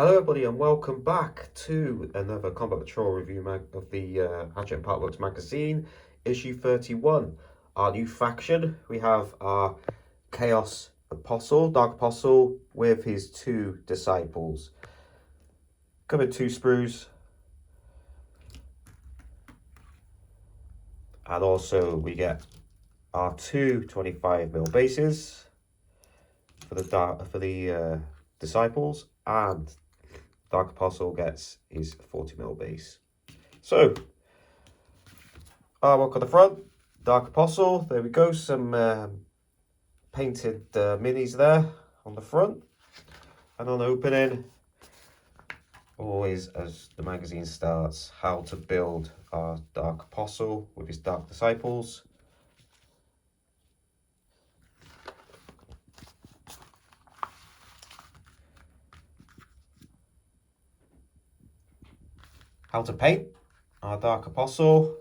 Hello everybody and welcome back to another Combat Patrol review of the Adjunct Partworks magazine, issue 31. Our new faction, we have our Chaos Apostle, Dark Apostle, with his two disciples. Covered 2 sprues. And also we get our two 25mm bases for the disciples, and Dark Apostle gets his 40mm base. So, artwork on the front, Dark Apostle, there we go, some painted minis there on the front. And on opening, always as the magazine starts, how to build our Dark Apostle with his Dark Disciples. How to paint our Dark Apostle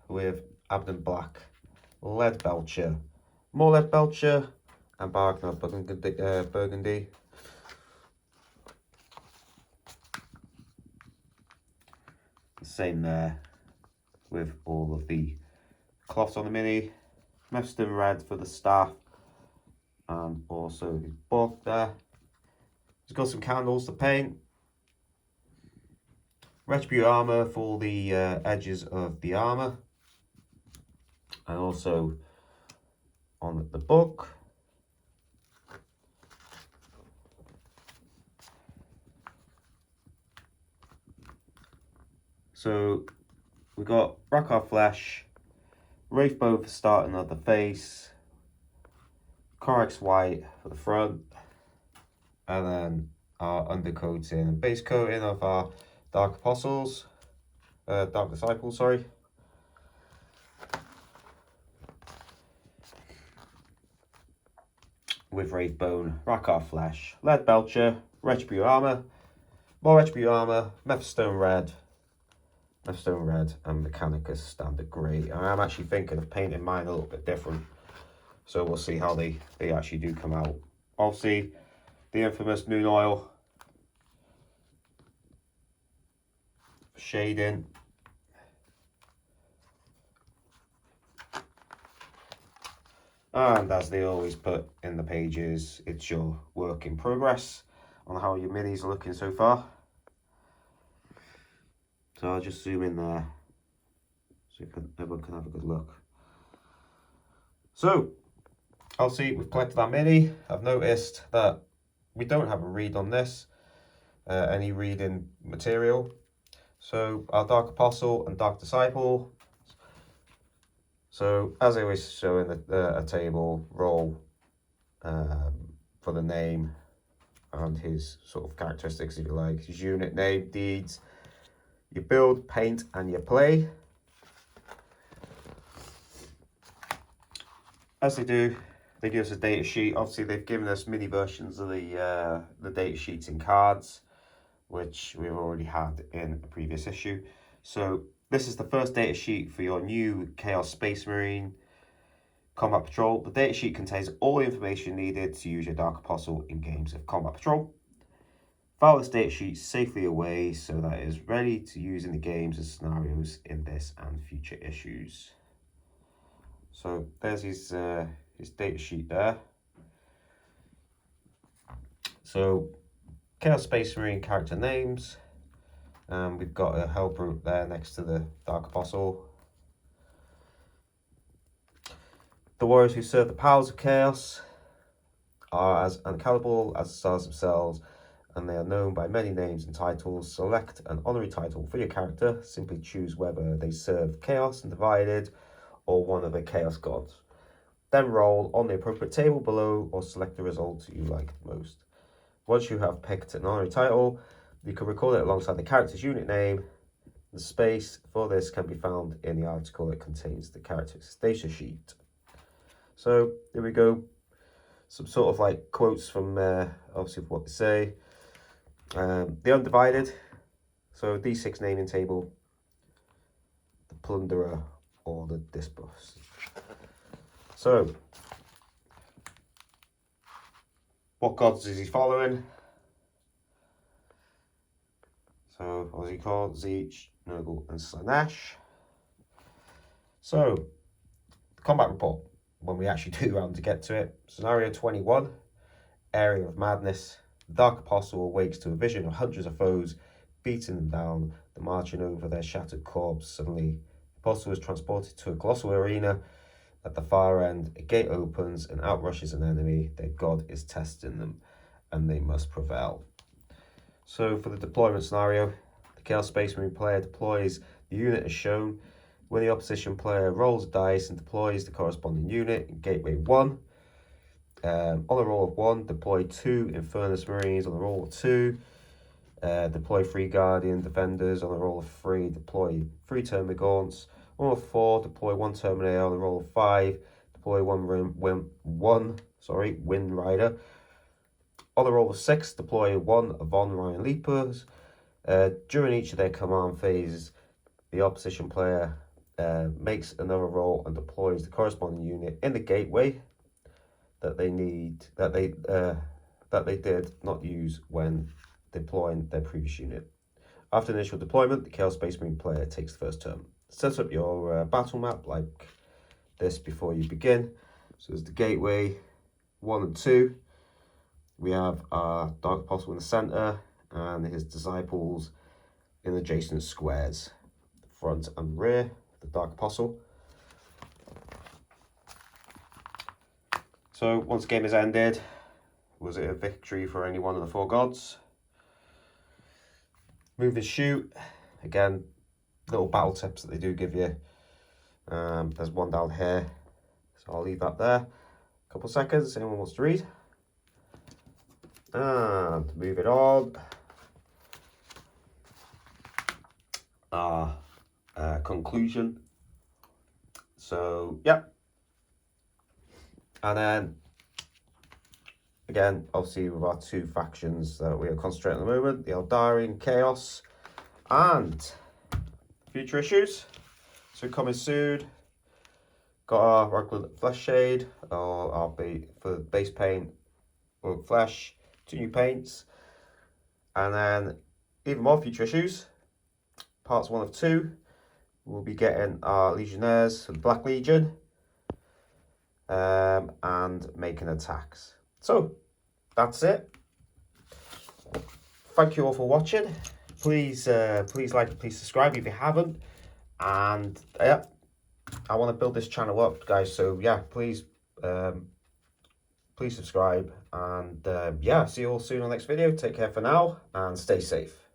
with Abden Black, Lead Belcher, more Lead Belcher, and Bargner Burgundy. Same there with all of the cloths on the mini. Mephiston Red for the staff, and also the book there. It's got some candles to paint. Retribute armor for the edges of the armor, and also on the book. So we got Rackar Flesh, Wraithbone for starting of the face, Corax White for the front, and then our undercoating and base coating of our Dark Apostles, Dark Disciples, sorry. With Wraithbone, Rackar Flesh, Lead Belcher, Retribute armor, more Retribute armor, Mephiston Red, and Mechanicus Standard Grey. I'm actually thinking of painting mine a little bit different, so we'll see how they actually do come out. Obviously, the infamous Moon Oil shading. And as they always put in the pages, it's your work in progress on how your minis are looking so far. So I'll just zoom in there so everyone can have a good look. So, obviously we've collected our mini. I've noticed that we don't have a read on this, any reading material. So our Dark Apostle and Dark Disciple. So as I always show in a table, roll for the name and his sort of characteristics, if you like, his unit name, deeds. You build, paint, and you play. As they do, they give us a data sheet. Obviously, they've given us mini versions of the data sheets in cards, which we've already had in a previous issue. So this is the first data sheet for your new Chaos Space Marine Combat Patrol. The data sheet contains all the information needed to use your Dark Apostle in games of Combat Patrol. File this data sheet safely away so that it is ready to use in the games and scenarios in this and future issues. So there's his data sheet there. So Chaos Space Marine character names. We've got a helper there next to the Dark Apostle. The warriors who serve the powers of Chaos are as uncalibable as the stars themselves, and they are known by many names and titles. Select an honorary title for your character. Simply choose whether they serve Chaos and Divided or one of the Chaos gods. Then roll on the appropriate table below or select the result you like most. Once you have picked an honorary title, you can record it alongside the character's unit name. The space for this can be found in the article that contains the character's data sheet. So here we go. Some sort of like quotes from obviously what they say. The Undivided, so D6 naming table, the Plunderer, or the Disbus. So, what gods is he following? So, Aussie Cord, Zeech, Nurgle, and Slanesh. So, combat report, when we actually do round to get to it. Scenario 21, Area of Madness. The Dark Apostle awakes to a vision of hundreds of foes beating them down, the marching over their shattered corpse. Suddenly, the Apostle is transported to a colossal arena. At the far end, a gate opens and out rushes an enemy. Their god is testing them, and they must prevail. So for the deployment scenario, the Chaos Space Marine player deploys the unit as shown. When the opposition player rolls a dice and deploys the corresponding unit in Gateway 1, on a roll of 1, deploy 2 Infernus Marines. On a roll of 2, deploy 3 Guardian Defenders. On a roll of 3, deploy 3 Termagaunts. On a roll of 4, deploy 1 Terminator. On a roll of 5, deploy 1 Wind Rider. On a roll of 6, deploy 1 Von Ryan Leapers. During each of their command phases, the opposition player makes another roll and deploys the corresponding unit in the gateway that they did not use when deploying their previous unit. After initial deployment, the Chaos Space Marine player takes the first turn. Set up your battle map like this before you begin. So there's the gateway 1 and 2. We have our Dark Apostle in the center and his disciples in adjacent squares, front and rear, the Dark Apostle. So once the game is ended, was it a victory for any one of the 4 gods? Move and shoot, again, little battle tips that they do give you. There's one down here, so I'll leave that there. A couple seconds, anyone wants to read? And move it on. Conclusion. So, yeah. And then, again, obviously with our 2 factions that we are concentrating at the moment, the Eldari and Chaos, and future issues. So coming soon, got our regular Flesh Shade, or our for base paint, or Flesh, 2 new paints, and then even more future issues. Parts 1 of 2, we'll be getting our Legionnaires for the Black Legion, and making attacks. So that's it. Thank you all for watching. Please like and please subscribe if you haven't. And yeah, I want to build this channel up, guys. So yeah, please subscribe, and yeah, see you all soon on the next video. Take care for now and stay safe.